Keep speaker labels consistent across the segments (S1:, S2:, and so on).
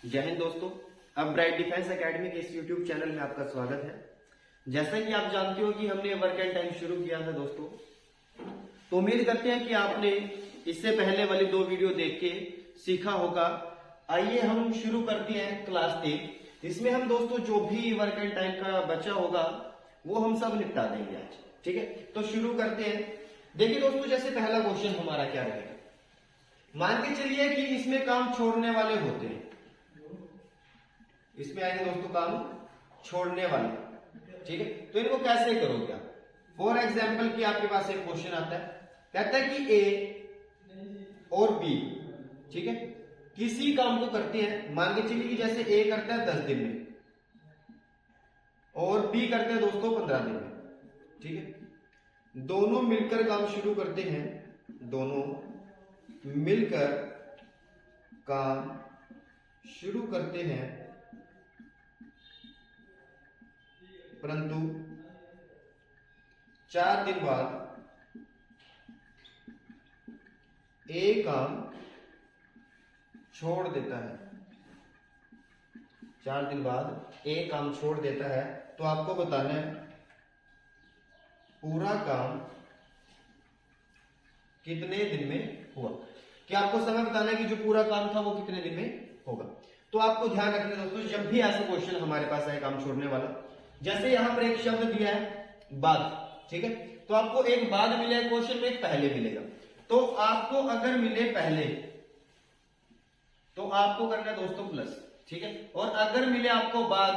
S1: जय हिंद दोस्तों। अब ब्राइट डिफेंस एकेडमी के इस यूट्यूब चैनल में आपका स्वागत है। जैसा कि आप जानते हो कि हमने वर्क एंड टाइम शुरू किया था दोस्तों, तो उम्मीद करते हैं कि आपने इससे पहले वाली 2 वीडियो देख के सीखा होगा। आइए हम शुरू करते हैं क्लास 1। इसमें हम दोस्तों जो भी वर्क एंड टाइम का बचा होगा वो हम सब निपटा देंगे आज। ठीक है, तो शुरू करते हैं। देखिए दोस्तों, जैसे पहला क्वेश्चन हमारा क्या रहेगा, मान के चलिए कि इसमें काम छोड़ने वाले होते हैं। इसमें आएंगे दोस्तों काम छोड़ने वाले। ठीक है, तो इनको कैसे करोगे आप? फॉर एग्जाम्पल कि आपके पास एक क्वेश्चन आता है, कहता है कि ए और बी, ठीक है, किसी काम को करते हैं। मान के चलिए कि जैसे ए करता है 10 दिन में और बी करते हैं दोस्तों 15 दिन में। ठीक है, दोनों मिलकर काम शुरू करते हैं, दोनों मिलकर काम शुरू करते हैं, परंतु 4 दिन बाद ए काम छोड़ देता है। 4 दिन बाद ए काम छोड़ देता है, तो आपको बताना है पूरा काम कितने दिन में हुआ। कि आपको समय बताना है कि जो पूरा काम था वो कितने दिन में होगा। तो आपको ध्यान रखना दोस्तों, जब भी ऐसा क्वेश्चन हमारे पास आए काम छोड़ने वाला, जैसे यहां पर एक शब्द दिया है बाद, ठीक है, तो आपको एक बाद मिलेगा क्वेश्चन में, एक पहले मिलेगा। तो आपको अगर मिले पहले तो आपको करना है दोस्तों प्लस, ठीक है, और अगर मिले आपको बाद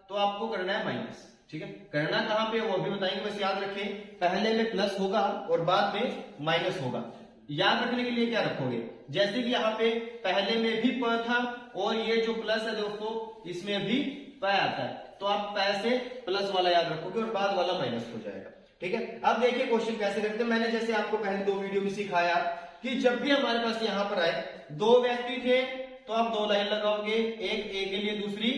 S1: तो आपको करना है माइनस। ठीक है, करना कहां पे वो भी बताएंगे, बस याद रखें पहले में प्लस होगा और बाद में माइनस होगा। याद रखने के लिए क्या रखोगे, जैसे कि यहाँ पे पहले में भी प था और ये जो प्लस है दोस्तों इसमें भी प आता है, तो आप पैसे प्लस वाला याद रखोगे और बाद वाला माइनस हो जाएगा। ठीक है, अब देखिए क्वेश्चन कैसे करते हैं। मैंने जैसे आपको पहले 2 वीडियो में सिखाया कि जब भी हमारे पास यहां पर आए 2 व्यक्ति थे तो आप 2 लाइन लगाओगे, एक ए के लिए दूसरी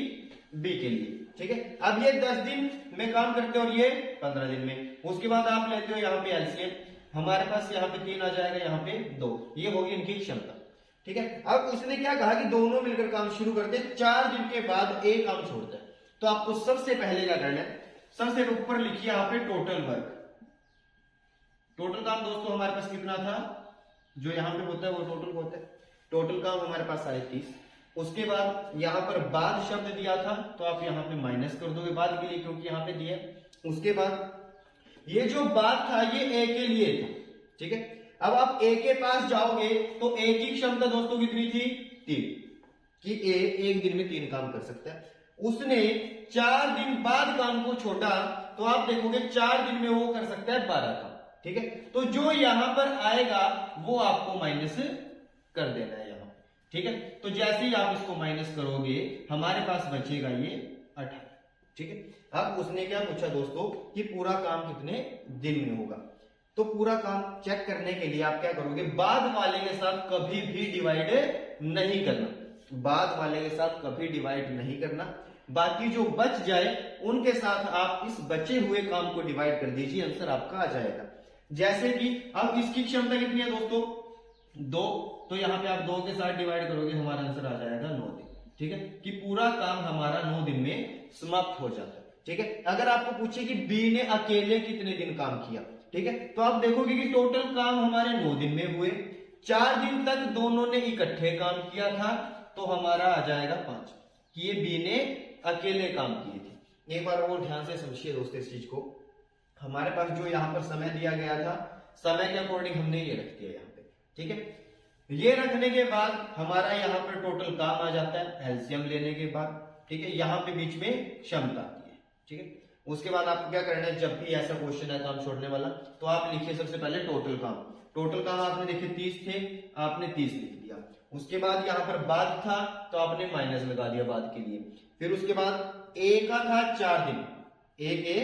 S1: बी के लिए। ठीक है, अब ये 10 दिन में काम करते हैं और ये 15 दिन में। उसके बाद आप लेते हो यहाँ पे एलसीएम, हमारे पास यहाँ पे 3 आ जाएगा, यहाँ पे 2, ये होगी इनकी क्षमता। ठीक है, अब उसने क्या कहा कि दोनों मिलकर काम शुरू करते हैं, 4 दिन के बाद एक काम छोड़ता है। तो आपको सबसे पहले क्या करना है, सबसे ऊपर लिखिए यहाँ पे टोटल वर्क। टोटल काम दोस्तों हमारे पास कितना था, जो यहाँ पे होता है वो टोटल होता है। टोटल काम हमारे पास आए 30। उसके बाद यहाँ पर बाद शब्द दिया था तो आप यहाँ पे माइनस कर दोगे बाद के लिए, क्योंकि यहाँ पे दिया। उसके बाद ये जो बाद था ये ए के लिए था। ठीक है, अब आप ए के पास जाओगे तो ए की क्षमता दोस्तों कितनी थी, 3, कि ए एक दिन में 3 काम कर सकता है। उसने 4 दिन बाद काम को छोड़ा तो आप देखोगे 4 दिन में वो कर सकता है 12 काम। ठीक है, तो जो यहां पर आएगा वो आपको माइनस कर देना है यहां। ठीक है, तो जैसे ही आप इसको माइनस करोगे हमारे पास बचेगा ये 18। ठीक है, अब उसने क्या पूछा दोस्तों कि पूरा काम कितने दिन में होगा। तो पूरा काम चेक करने के लिए आप क्या करोगे, बाद वाले के साथ कभी भी डिवाइड नहीं करना, बाद वाले के साथ कभी डिवाइड नहीं करना। बाकी जो बच जाए उनके साथ आप इस बचे हुए काम को डिवाइड कर दीजिए, आंसर आपका आ जाएगा। जैसे कि अब इसकी क्षमता कितनी है दोस्तों, 2, तो यहां पे आप 2 के साथ डिवाइड करोगे, हमारा आंसर आ जाएगा 9 दिन। ठीक है, कि पूरा काम हमारा 9 दिन में समाप्त हो जाता है। ठीक है, अगर आपको पूछे कि बी ने अकेले कितने दिन काम किया, ठीक है, तो आप देखोगे कि टोटल काम हमारे 9 दिन में हुए, 4 दिन तक दोनों ने इकट्ठे काम किया था, तो हमारा आ जाएगा 5, कि ये बी ने अकेले काम किए थे। एक बार और ध्यान से समझिए दोस्तों इस चीज को। हमारे पास जो यहां पर समय दिया गया था, समय के अकॉर्डिंग हमने ये रख दिया यहाँ पे। ठीक है, ये रखने के बाद हमारा यहाँ पर टोटल काम आ जाता है एलसीएम लेने के बाद। ठीक है, यहाँ पे बीच में क्षमता आती है। ठीक है, उसके बाद आपको क्या करना है, जब भी ऐसा क्वेश्चन है काम छोड़ने वाला, तो आप लिखिए सबसे पहले टोटल काम। टोटल काम आपने देखे 30 थे, आपने 30 लिख दिया। उसके बाद यहाँ पर बाद था तो आपने माइनस लगा दिया बाद के लिए। फिर उसके बाद ए का था 4 दिन, ए के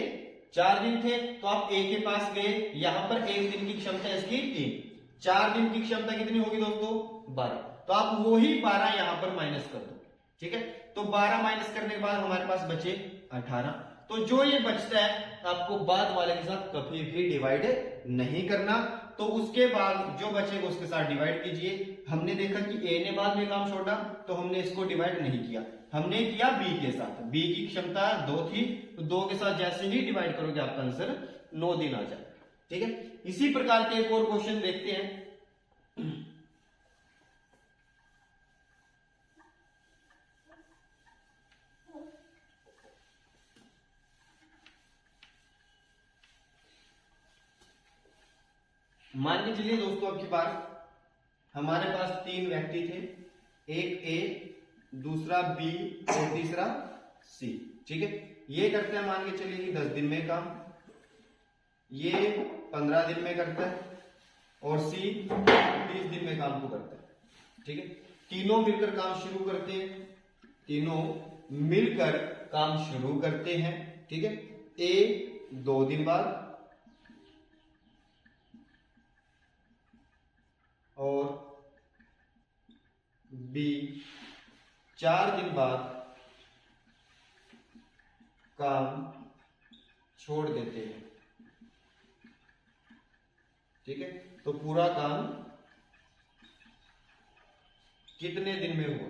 S1: 4 दिन थे तो आप ए के पास गए, यहां पर 1 दिन की क्षमता इसकी 3, 4 दिन की क्षमता कितनी होगी दोस्तों, 12, तो आप वही 12 यहां पर माइनस कर दो। ठीक है, तो 12 माइनस करने के बाद हमारे पास बचे 18। तो जो ये बचता है आपको बाद वाले के साथ कभी भी डिवाइड नहीं करना, तो उसके बाद जो बचेगा उसके साथ डिवाइड कीजिए। हमने देखा कि ए ने बाद में काम छोड़ा तो हमने इसको डिवाइड नहीं किया, हमने किया बी के साथ। बी की क्षमता 2 थी, तो 2 के साथ जैसे ही डिवाइड करोगे आपका आंसर 9 दिन आ जाए। ठीक है, इसी प्रकार के एक और क्वेश्चन देखते हैं। मान के चलिए दोस्तों, अब की बार हमारे पास 3 व्यक्ति थे, एक ए, दूसरा बी और तीसरा सी। ठीक है, ये करते हैं मान के चलिए कि 10 दिन में काम, ये 15 दिन में करता है और सी 20 दिन में काम को करता है। ठीक है, तीनों मिलकर काम शुरू करते हैं, तीनों मिलकर काम शुरू करते हैं। ठीक है, ए 2 दिन बाद और बी 4 दिन बाद काम छोड़ देते हैं। ठीक है, तो पूरा काम कितने दिन में हुआ?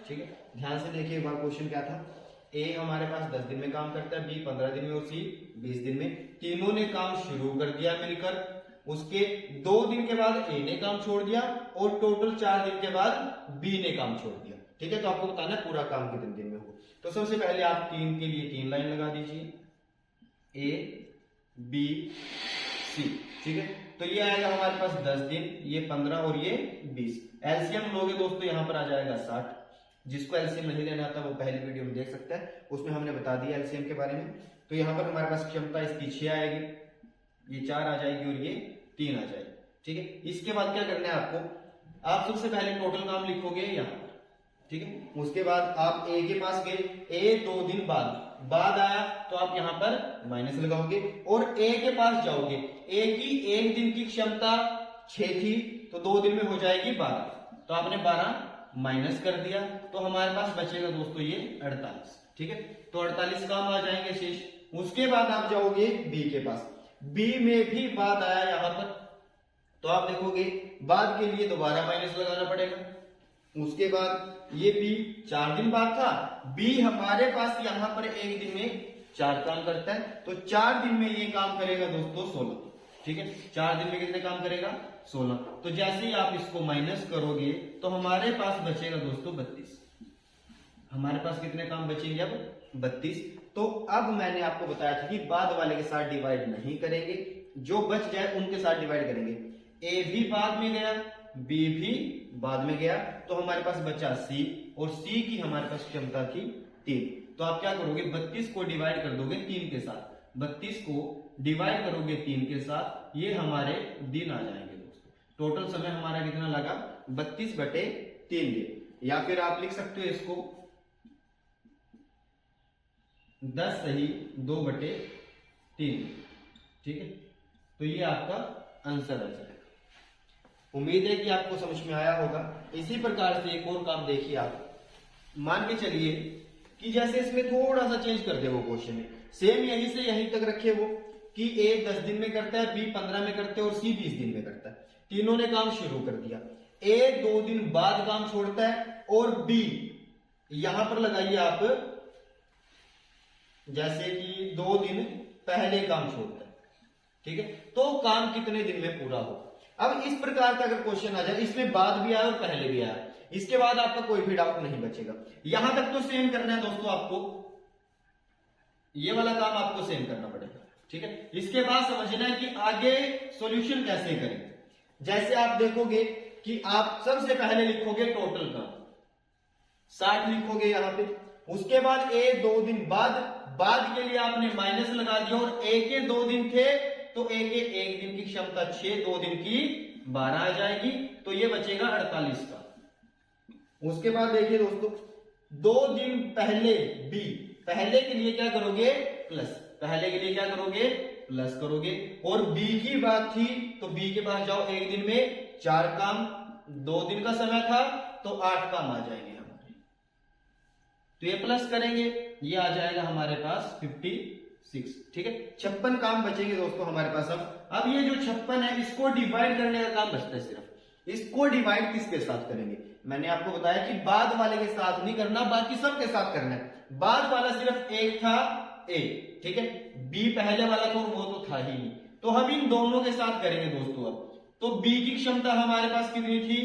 S1: ठीक है, ध्यान से देखिए एक बार क्वेश्चन क्या था। ए हमारे पास 10 दिन में काम करता है, बी 15 दिन में और सी 20 दिन में। तीनों ने काम शुरू कर दिया मिलकर, उसके 2 दिन के बाद ए ने काम छोड़ दिया और टोटल 4 दिन के बाद बी ने काम छोड़ दिया। ठीक है, तो आपको बताना है पूरा काम कितने दिन में हुआ। तो सबसे पहले आप 3 के लिए 3 लाइन लगा दीजिए, ए बी सी। ठीक है, तो ये आएगा हमारे पास 10 दिन, ये 15 और ये 20। एलसीएम लोगे दोस्तों यहां पर आ जाएगा 60। जिसको एलसीएम नहीं लेना आता वो पहली वीडियो में देख सकता है, उसमें हमने बता दिया एलसीएम के बारे में। तो यहाँ पर हमारे पास क्षमता इसकी 6 आएगी, ये 4 आ जाएगी और ये 3 आ जाएगी। ठीक है, इसके बाद क्या करना है आपको, आप सबसे पहले टोटल काम लिखोगे यहाँ पर। ठीक है, उसके बाद आप ए के पास गए, ए 2 दिन बाद आया तो आप यहाँ पर माइनस लगाओगे और ए के पास जाओगे। ए की 1 दिन की क्षमता 6 थी तो 2 दिन में हो जाएगी 12, तो आपने 12 माइनस कर दिया तो हमारे पास बचेगा दोस्तों ये 48। ठीक है, तो 48 काम आ जाएंगे शेष। उसके बाद आप जाओगे बी के पास, बी में भी बाद आया यहां पर, तो आप देखोगे बाद के लिए दोबारा माइनस लगाना पड़ेगा। उसके बाद ये बी 4 दिन बाद था, बी हमारे पास यहां पर 1 दिन में 4 काम करता है, तो 4 दिन में ये काम करेगा दोस्तों 16। ठीक है, 4 दिन में कितने काम करेगा? 16। तो जैसे ही आप इसको माइनस करोगे तो हमारे पास बचेगा दोस्तों 32। हमारे पास कितने काम बचेंगे अब? 32। तो अब मैंने आपको बताया था कि बाद वाले के साथ डिवाइड नहीं करेंगे, जो बच जाए उनके साथ डिवाइड करेंगे। ए भी बाद में गया, बी भी बाद में गया, तो हमारे पास बचा सी, और सी की हमारे पास क्षमता थी 3। तो आप क्या करोगे, 32 को डिवाइड कर दोगे 3 के साथ, 32 को डिवाइड करोगे 3 के साथ, ये हमारे दिन आ जाएंगे दोस्तों। टोटल समय हमारा कितना लगा? 32/3 दिन। या फिर आप लिख सकते हो इसको 10 सही 2/3। ठीक है, तो ये आपका आंसर आ जाएगा। उम्मीद है कि आपको समझ में आया होगा। इसी प्रकार से एक और काम देखिए आप, मान के चलिए कि जैसे इसमें थोड़ा सा चेंज कर दे वो क्वेश्चन, सेम यहीं से यहीं तक रखे वो कि ए 10 दिन में करता है, बी 15 में करते हैं और सी 20 दिन में करता है। तीनों ने काम शुरू कर दिया, ए 2 दिन बाद काम छोड़ता है और बी यहां पर लगाइए आप जैसे कि 2 दिन पहले काम छोड़ता है। ठीक है, तो काम कितने दिन में पूरा हो। अब इस प्रकार का अगर क्वेश्चन आ जाए, इसमें बाद भी आया और पहले भी आया, इसके बाद आपका कोई भी डाउट नहीं बचेगा। यहां तक तो सेम करना है दोस्तों, आपको ये वाला काम आपको सेम करना पड़ेगा। ठीक है, इसके बाद समझना है कि आगे सॉल्यूशन कैसे करें। जैसे आप देखोगे कि आप सबसे पहले लिखोगे टोटल काम 60 लिखोगे यहां पे, उसके बाद ए 2 दिन बाद के लिए आपने माइनस लगा दिया और ए के 2 दिन थे तो ए के 1 दिन की क्षमता 6, 2 दिन की 12 आ जाएगी, तो ये बचेगा 48 का। उसके बाद देखिए दोस्तों 2 दिन पहले बी, पहले के लिए क्या करोगे? प्लस, पहले के लिए क्या करोगे? प्लस करोगे। और बी की बात थी तो बी के पास जाओ, 1 दिन में 4 काम, 2 दिन का समय था तो 8 काम आ जाएंगे हमारे, तो ये प्लस करेंगे, ये आ जाएगा हमारे पास 56। 6। ठीक है, 56 काम बचेंगे दोस्तों हमारे पास। अब ये जो 56 है इसको डिवाइड करने का काम बचता है सिर्फ। इसको डिवाइड किसके साथ करेंगे? मैंने आपको बताया कि बाद वाले के साथ नहीं करना, बाकी सब के साथ करना है। बाद वाला सिर्फ एक था ए, ठीक है, बी पहले वाला तो वो तो था ही नहीं, तो हम इन दोनों के साथ करेंगे दोस्तों। अब तो बी की क्षमता हमारे पास कितनी थी?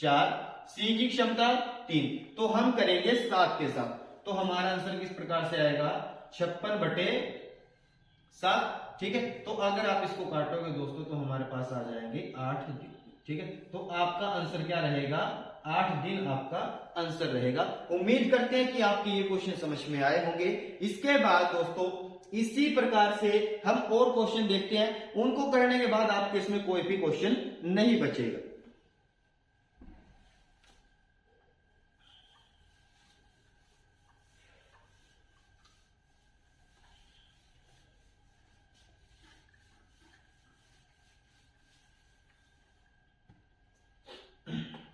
S1: 4, सी की क्षमता 3, तो हम करेंगे 7 के साथ। तो हमारा आंसर किस प्रकार से आएगा? 56/7। ठीक है, तो अगर आप इसको काटोगे दोस्तों तो हमारे पास आ जाएंगे 8 दिन। ठीक है, तो आपका आंसर क्या रहेगा? 8 दिन आपका आंसर रहेगा। उम्मीद करते हैं कि आपके ये क्वेश्चन समझ में आए होंगे। इसके बाद दोस्तों इसी प्रकार से हम और क्वेश्चन देखते हैं, उनको करने के बाद आपके इसमें कोई भी क्वेश्चन नहीं बचेगा।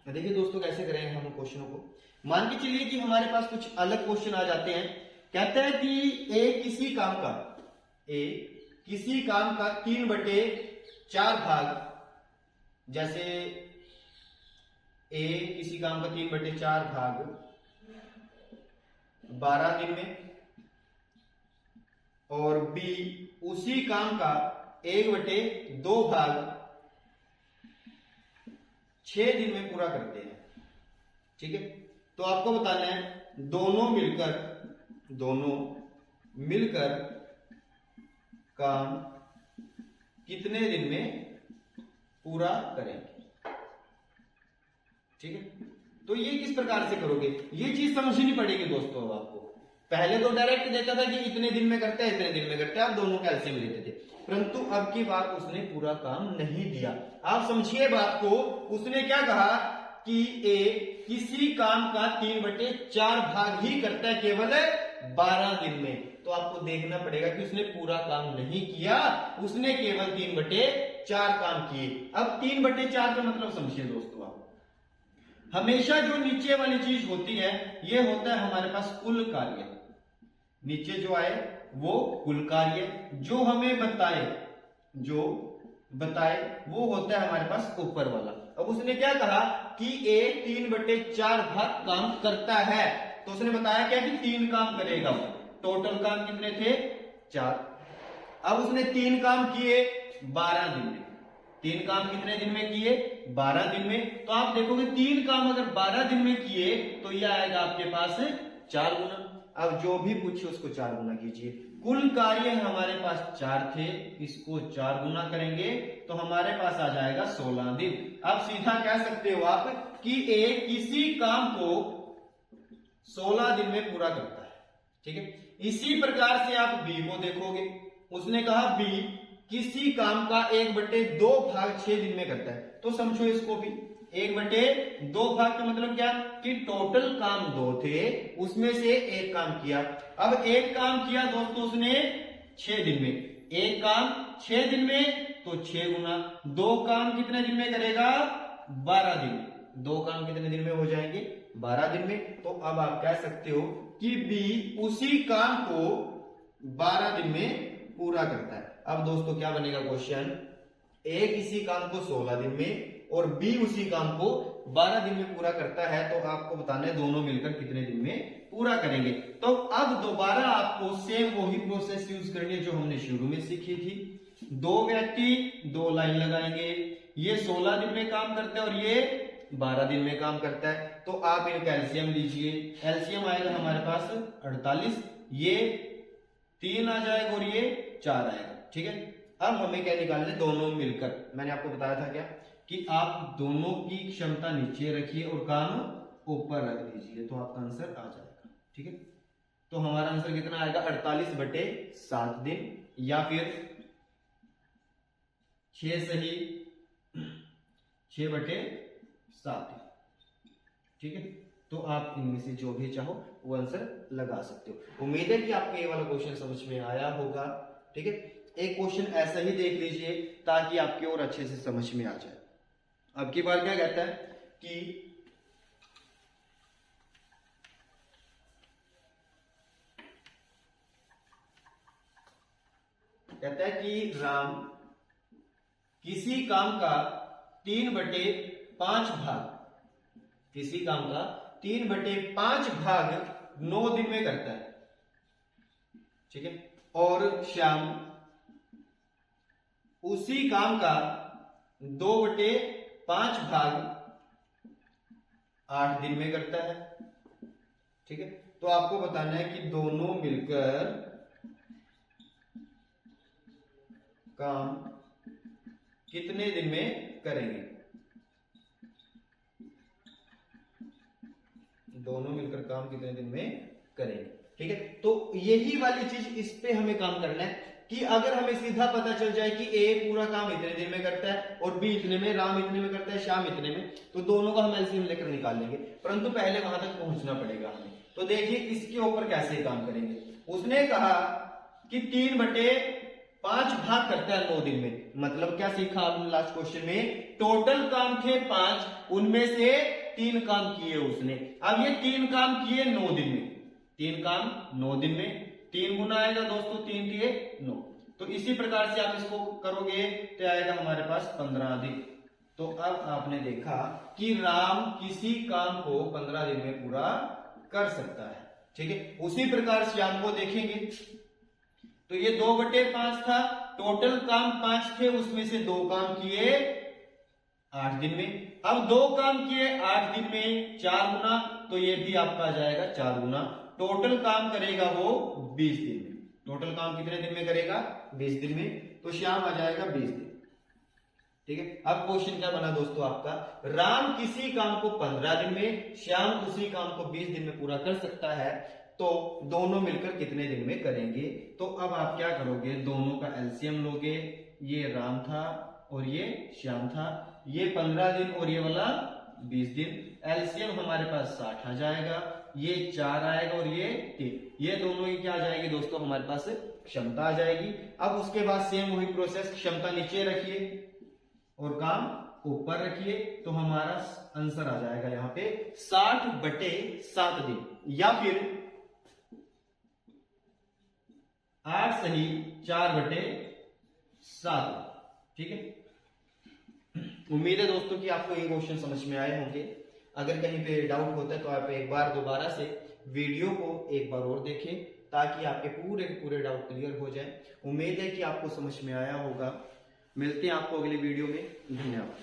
S1: देखिए दोस्तों कैसे करेंगे हम क्वेश्चनों को। मान के चलिए कि हमारे पास कुछ अलग क्वेश्चन आ जाते हैं। कहते हैं कि ए किसी काम का 3/4 भाग, जैसे ए किसी काम का 3/4 भाग 12 दिन में, और बी उसी काम का 1/2 भाग 6 दिन में पूरा करते हैं। ठीक है, तो आपको बताना है दोनों मिलकर काम कितने दिन में पूरा करेंगे। ठीक है, तो ये किस प्रकार से करोगे, ये चीज समझनी पड़ेगी दोस्तों। अब आपको पहले तो डायरेक्ट देता था कि इतने दिन में करते हैं, इतने दिन में करते हैं, आप दोनों कैल्शियम लेते थे, परंतु अब की बार उसने पूरा काम नहीं दिया। आप समझिए बात को। उसने क्या कहा कि ए किसी काम का 3/4 भाग ही करता है केवल 12 दिन में। तो आपको देखना पड़ेगा कि उसने पूरा काम नहीं किया, उसने केवल 3/4 काम किए। अब 3/4 का मतलब समझिए दोस्तों। आप हमेशा जो नीचे वाली चीज होती है ये होता है हमारे पास कुल कार्य। नीचे जो आए वो कुल कार्य, जो हमें बताए वो होता है हमारे पास ऊपर वाला। अब उसने क्या कहा कि ए 3/4 भाग काम करता है, तो उसने बताया क्या कि 3 काम करेगा। टोटल काम कितने थे? 4। अब उसने 3 काम किए 12 दिन में। 3 काम कितने दिन में किए? 12 दिन में। तो आप देखोगे 3 काम अगर 12 दिन में किए तो यह आएगा आपके पास 4 गुना। अब जो भी पूछे उसको 4 गुना कीजिए। कुल कार्य हमारे पास 4 थे, इसको 4 गुना करेंगे तो हमारे पास आ जाएगा 16 दिन। अब सीधा कह सकते हो आप कि ए किसी काम को 16 दिन में पूरा करता है। ठीक है, इसी प्रकार से आप बी को देखोगे। उसने कहा बी किसी काम का 1/2 भाग 6 दिन में करता है, तो समझो इसको भी 1/2 भाग का मतलब क्या कि टोटल काम 2 थे, उसमें से 1 काम किया। अब 1 काम किया दोस्तों उसने 6 दिन में, 1 काम 6 दिन में तो 6 गुना। 2 काम कितने दिन में करेगा? 12 दिन में। 2 काम कितने दिन में हो जाएंगे? 12 दिन में। तो अब आप कह सकते हो कि बी उसी काम को 12 दिन में पूरा करता है। अब दोस्तों क्या बनेगा क्वेश्चन? ए किसी काम को 16 दिन में और बी उसी काम को 12 दिन में पूरा करता है, तो आपको बताना है दोनों मिलकर कितने दिन में पूरा करेंगे। तो अब दोबारा आपको सेम वही प्रोसेस यूज करनी है जो हमने शुरू में सीखी थी। 2 व्यक्ति 2 लाइन लगाएंगे, ये 16 दिन में काम करता है और ये 12 दिन में काम करता है। तो आप इनका एलसीएम लीजिए, एलसीएम आएगा हमारे पास 48, ये 3 आ जाएगा और ये 4 आएगा। ठीक है, अब हमें क्या निकालना है? दोनों मिलकर। मैंने आपको बताया था क्या कि आप दोनों की क्षमता नीचे रखिए और काम ऊपर रख दीजिए, तो आपका आंसर आ जाएगा। ठीक है, तो हमारा आंसर कितना आएगा? 48/7 दिन, या फिर 6 सही 6/7। ठीक है, तो आप इनमें से जो भी चाहो वो आंसर लगा सकते हो। उम्मीद है कि आपको ये वाला क्वेश्चन समझ में आया होगा। ठीक है, एक क्वेश्चन ऐसा ही देख लीजिए ताकि आपके और अच्छे से समझ में आ जाए। अब की बार क्या कहता है कि कहता है कि राम किसी काम का 3/5 भाग, किसी काम का 3/5 भाग 9 दिन में करता है, ठीक है, और श्याम उसी काम का 2/5 भाग 8 दिन में करता है, ठीक है। तो आपको बताना है कि दोनों मिलकर काम कितने दिन में करेंगे, दोनों मिलकर काम कितने दिन में करेंगे, ठीक है। तो यही वाली चीज इस पे हमें काम करना है कि अगर हमें सीधा पता चल जाए कि ए पूरा काम इतने दिन में करता है और बी इतने में, राम इतने में करता है, श्याम इतने में, तो दोनों का हम एलसीएम लेकर निकाल लेंगे, परंतु पहले वहां तक पहुंचना पड़ेगा हमें। तो देखिए इसके ऊपर कैसे काम करेंगे। उसने कहा कि 3/5 भाग करता है 9 दिन में, मतलब क्या सीखा आपने लास्ट क्वेश्चन में, टोटल काम थे 5, उनमें से 3 काम किए उसने। अब ये 3 काम किए 9 दिन में, 3 काम 9 दिन में, 3 गुना आएगा दोस्तों, 3 दिए 9। तो इसी प्रकार से आप इसको करोगे तो आएगा हमारे पास 15 दिन। तो अब आपने देखा कि राम किसी काम को 15 दिन में पूरा कर सकता है, ठीक है। उसी प्रकार श्याम को देखेंगे तो ये 2/5 था, टोटल काम 5 थे, उसमें से 2 काम किए 8 दिन में। अब 2 काम किए 8 दिन में, 4 गुना, तो ये भी आपका आ जाएगा 4 गुना। टोटल काम करेगा वो 20 दिन में। टोटल काम कितने दिन में करेगा? 20 दिन में। तो श्याम आ जाएगा 20 दिन, ठीक है। अब क्वेश्चन क्या बना दोस्तों आपका, राम किसी काम को 15 दिन में, श्याम उसी काम को 20 दिन में पूरा कर सकता है, तो दोनों मिलकर कितने दिन में करेंगे। तो अब आप क्या करोगे, दोनों का एलसीएम लोगे। ये राम था और ये श्याम था, ये 15 दिन और ये वाला 20 दिन। एलसीएम हमारे पास 60 आ जाएगा, ये 4 आएगा और ये 3। ये दोनों ही क्या आ जाएगी दोस्तों, हमारे पास क्षमता आ जाएगी। अब उसके बाद सेम वही प्रोसेस, क्षमता नीचे रखिए और काम ऊपर रखिए, तो हमारा आंसर आ जाएगा यहाँ पे 60/7 दिन, या फिर 8 सही 4/7, ठीक है। उम्मीद है दोस्तों कि आपको ये क्वेश्चन समझ में आए होंगे। अगर कहीं पे डाउट होता है तो आप एक बार दोबारा से वीडियो को एक बार और देखें, ताकि आपके पूरे के पूरे डाउट क्लियर हो जाए। उम्मीद है कि आपको समझ में आया होगा। मिलते हैं आपको अगले वीडियो में। धन्यवाद।